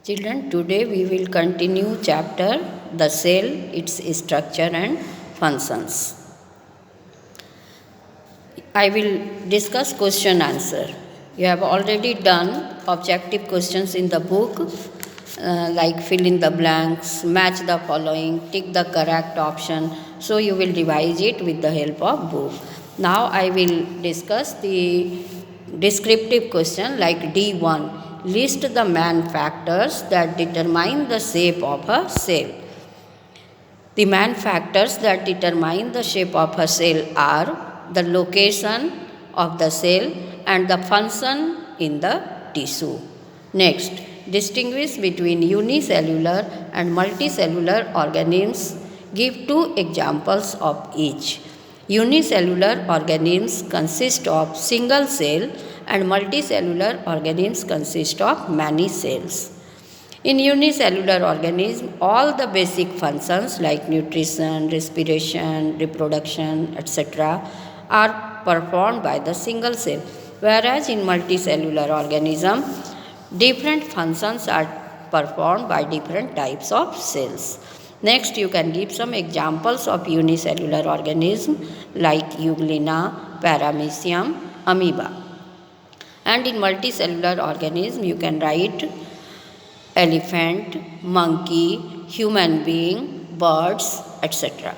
Children, today we will continue chapter The Cell, its structure and functions. I will discuss question answer. You have already done objective questions in the book, like fill in the blanks, match the following, tick the correct option. So you will revise it with the help of book. Now I will discuss the descriptive question like D1. List the main factors that determine the shape of a cell. The main factors that determine the shape of a cell are the location of the cell and the function in the tissue. Next, distinguish between unicellular and multicellular organisms. Give two examples of each. Unicellular organisms consist of single cell and multicellular organisms consist of many cells. In unicellular organism, all the basic functions like nutrition, respiration, reproduction, etc. are performed by the single cell, whereas in multicellular organism, different functions are performed by different types of cells. Next, you can give some examples of unicellular organism like Euglena, Paramecium, amoeba. And in multicellular organism, you can write elephant, monkey, human being, birds, etc.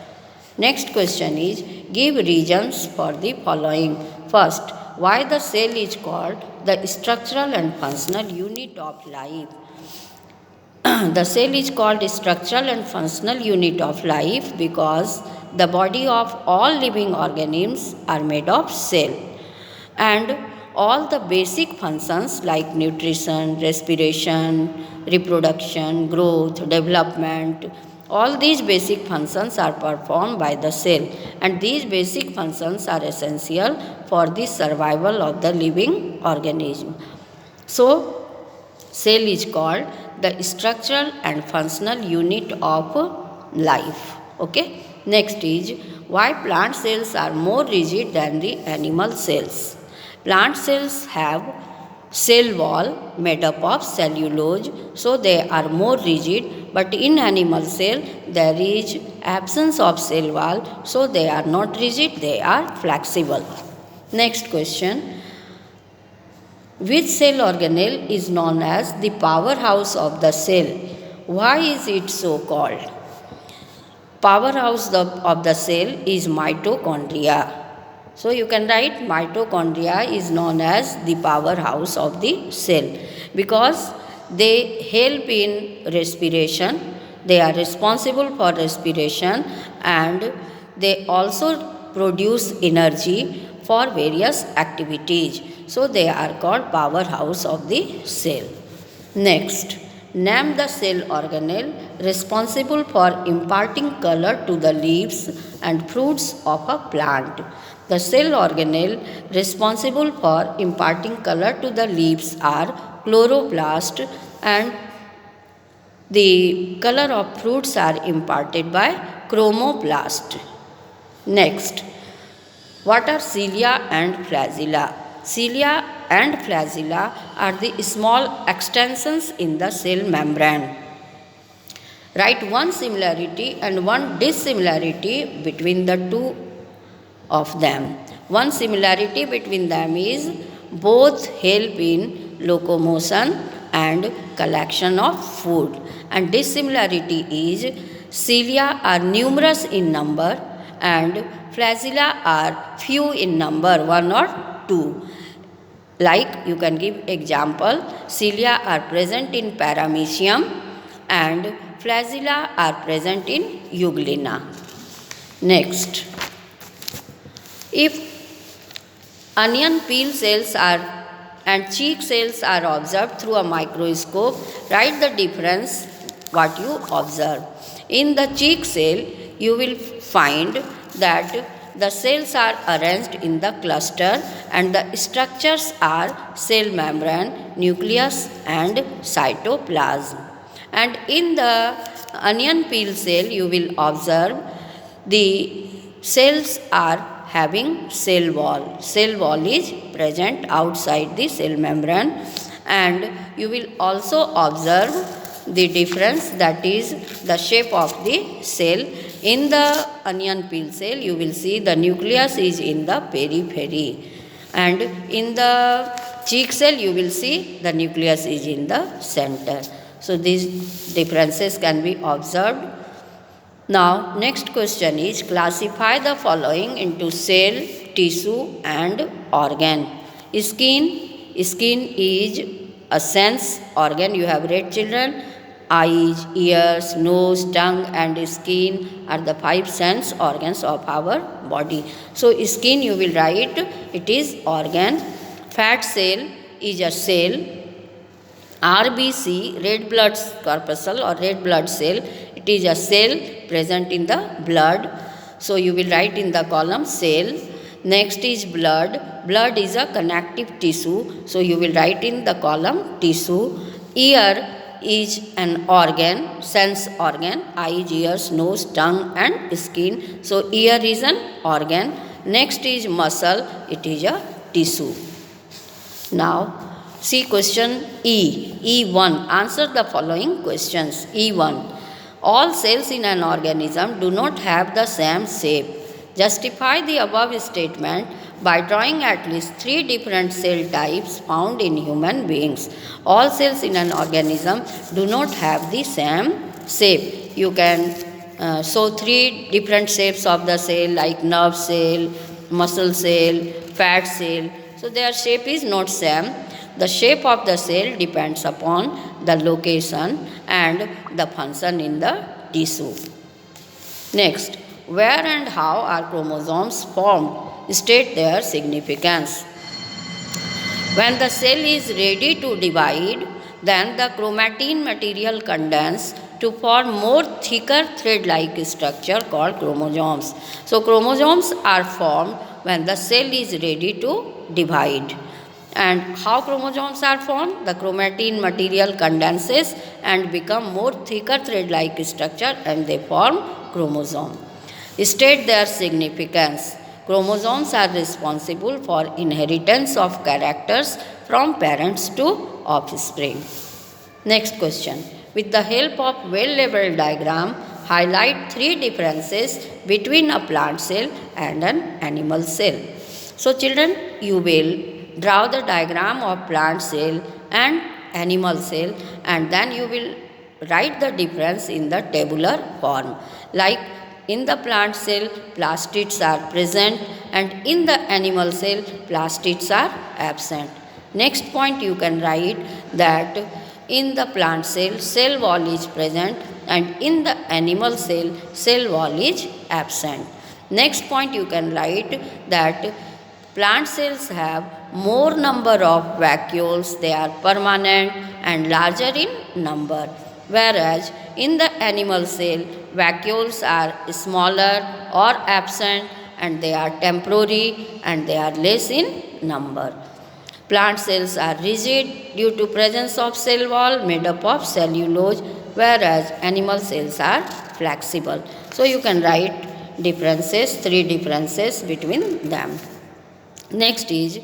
Next question is, give reasons for the following. First, why the cell is called the structural and functional unit of life. The cell is called structural and functional unit of life because the body of all living organisms are made of cell, and all the basic functions like nutrition, respiration, reproduction, growth, development, all these basic functions are performed by the cell, and these basic functions are essential for the survival of the living organism. So, cell is called the structural and functional unit of life. Okay. Next is, why plant cells are more rigid than the animal cells. Plant cells have cell wall made up of cellulose, so they are more rigid, but in animal cell there is absence of cell wall, so they are not rigid, they are flexible. Next question, which cell organelle is known as the powerhouse of the cell? Why is it so called? Powerhouse of the cell is mitochondria. So you can write mitochondria is known as the powerhouse of the cell because they help in respiration, they are responsible for respiration, and they also produce energy for various activities. So they are called powerhouse of the cell. Next, name the cell organelle responsible for imparting color to the leaves and fruits of a plant. The cell organelle responsible for imparting color to the leaves are chloroplast, and the color of fruits are imparted by chromoplast. Next, what are cilia and flagella? Cilia and flagella are the small extensions in the cell membrane. Write one similarity and one dissimilarity between the two of them. One similarity between them is both help in locomotion and collection of food, and dissimilarity is cilia are numerous in number and flagella are few in number, one or two. Like you can give example, cilia are present in Paramecium and flagella are present in Euglena. Next, if onion peel cells are and cheek cells are observed through a microscope, write the difference what you observe. In the cheek cell, you will find that the cells are arranged in the cluster and the structures are cell membrane, nucleus and cytoplasm. And in the onion peel cell, you will observe the cells are having cell wall. Cell wall is present outside the cell membrane, and you will also observe the difference, that is the shape of the cell. In the onion peel cell, you will see the nucleus is in the periphery, and in the cheek cell, you will see the nucleus is in the center. So these differences can be observed. Now, next question is, classify the following into cell, tissue and organ. Skin is a sense organ. You have read, children. Eyes, ears, nose, tongue and skin are the 5 sense organs of our body. So, skin you will write, it is organ. Fat cell is a cell. RBC, red blood corpuscle or red blood cell, it is a cell present in the blood. So you will write in the column cell. Next is blood. Blood is a connective tissue. So you will write in the column tissue. Ear is an organ, sense organ. Eyes, ears, nose, tongue and skin. So ear is an organ. Next is muscle. It is a tissue. Now see question E1. Answer the following questions. E1. All cells in an organism do not have the same shape. Justify the above statement by drawing at least 3 different cell types found in human beings. All cells in an organism do not have the same shape. You can show 3 different shapes of the cell, like nerve cell, muscle cell, fat cell. So their shape is not same. The shape of the cell depends upon the location and the function in the tissue. Next, where and how are chromosomes formed? State their significance. When the cell is ready to divide, then the chromatin material condenses to form more thicker thread-like structure called chromosomes. So chromosomes are formed when the cell is ready to divide. And how chromosomes are formed? The chromatin material condenses and become more thicker thread-like structure and they form chromosome. State their significance. Chromosomes are responsible for inheritance of characters from parents to offspring. Next question. With the help of well-labeled diagram, highlight 3 differences between a plant cell and an animal cell. So children, you will draw the diagram of plant cell and animal cell and then you will write the difference in the tabular form. Like in the plant cell, plastids are present and in the animal cell, plastids are absent. Next point you can write that in the plant cell, cell wall is present and in the animal cell, cell wall is absent. Next point you can write that plant cells have more number of vacuoles, they are permanent and larger in number. Whereas in the animal cell, vacuoles are smaller or absent and they are temporary and they are less in number. Plant cells are rigid due to presence of cell wall made up of cellulose, whereas animal cells are flexible. So you can write differences, 3 differences between them. Next is,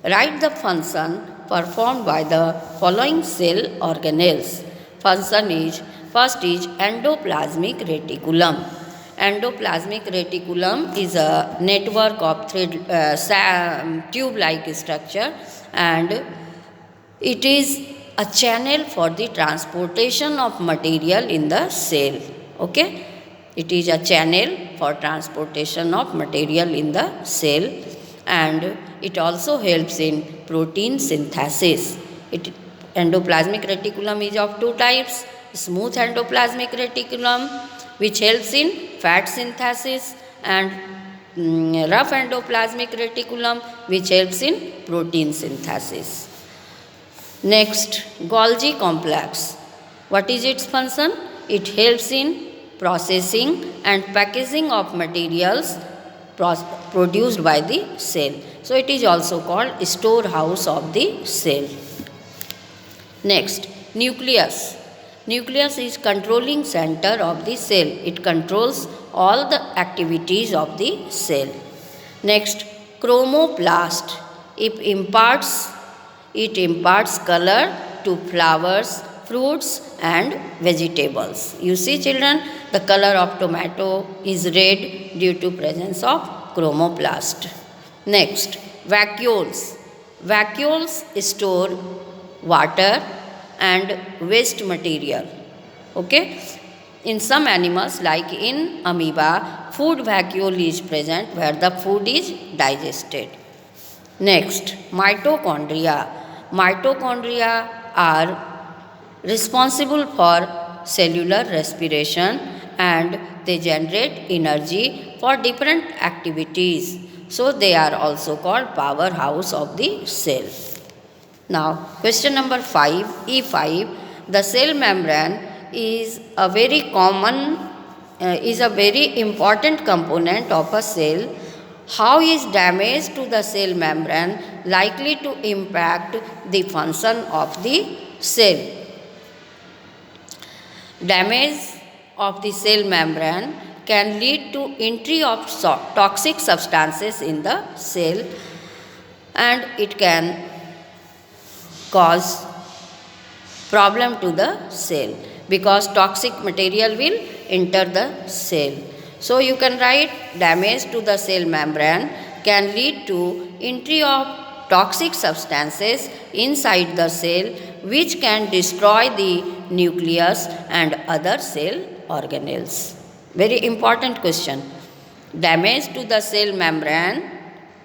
write the function performed by the following cell organelles. Function is, first is endoplasmic reticulum. Endoplasmic reticulum is a network of tube-like structure and it is a channel for the transportation of material in the cell. Okay? It is a channel for transportation of material in the cell and it also helps in protein synthesis. Endoplasmic reticulum is of 2 types. Smooth endoplasmic reticulum, which helps in fat synthesis, and rough endoplasmic reticulum, which helps in protein synthesis. Next, Golgi complex. What is its function? It helps in processing and packaging of materials produced by the cell. So it is also called storehouse of the cell. Next, nucleus. Nucleus is controlling center of the cell. It controls all the activities of the cell. Next, chromoplast. It imparts color to flowers, fruits and vegetables. You see children, the color of tomato is red due to presence of chromoplast. Next, vacuoles. Vacuoles store water and waste material. Okay. In some animals like in amoeba, food vacuole is present where the food is digested. Next, mitochondria. Mitochondria are responsible for cellular respiration and they generate energy for different activities. So they are also called powerhouse of the cell. Now, question number 5, E5. The cell membrane is a very important component of a cell. How is damage to the cell membrane likely to impact the function of the cell? Damage of the cell membrane can lead to entry of toxic substances in the cell and it can cause problem to the cell because toxic material will enter the cell. So you can write damage to the cell membrane can lead to entry of toxic substances inside the cell which can destroy the nucleus and other cell organelles. Very important question. Damage to the cell membrane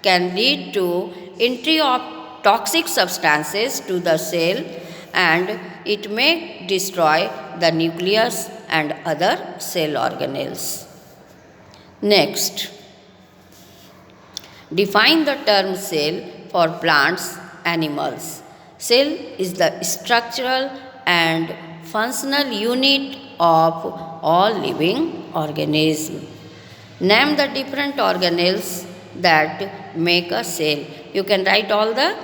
can lead to entry of toxic substances to the cell and it may destroy the nucleus and other cell organelles. Next, define the term cell for plants, animals. Cell is the structural and functional unit of all living organisms. Name the different organelles that make a cell. You can write all the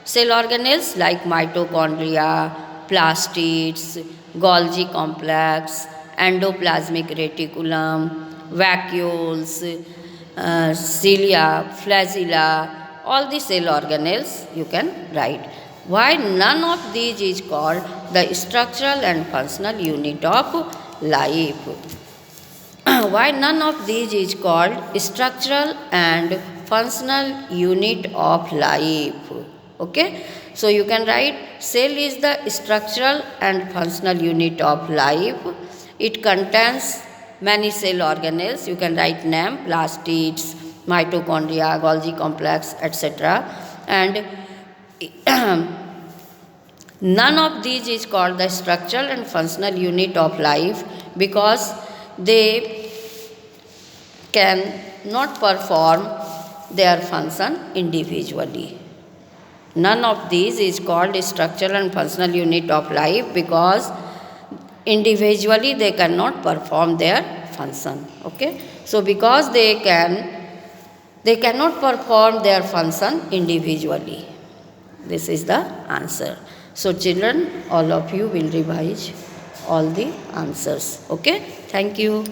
cell organelles like mitochondria, plastids, Golgi complex, endoplasmic reticulum, vacuoles, cilia, flagella, all the cell organelles you can write. Why none of these is called the structural and functional unit of life? Why none of these is called structural and functional unit of life? Okay. So you can write cell is the structural and functional unit of life. It contains many cell organelles. You can write name, plastids, mitochondria, Golgi complex, etc. And none of these is called the structural and functional unit of life because they can not perform their function individually. None of these is called structural and functional unit of life because individually they cannot perform their function. Okay. So because they cannot perform their function individually. This is the answer. So children, all of you will revise all the answers. Okay. Thank you.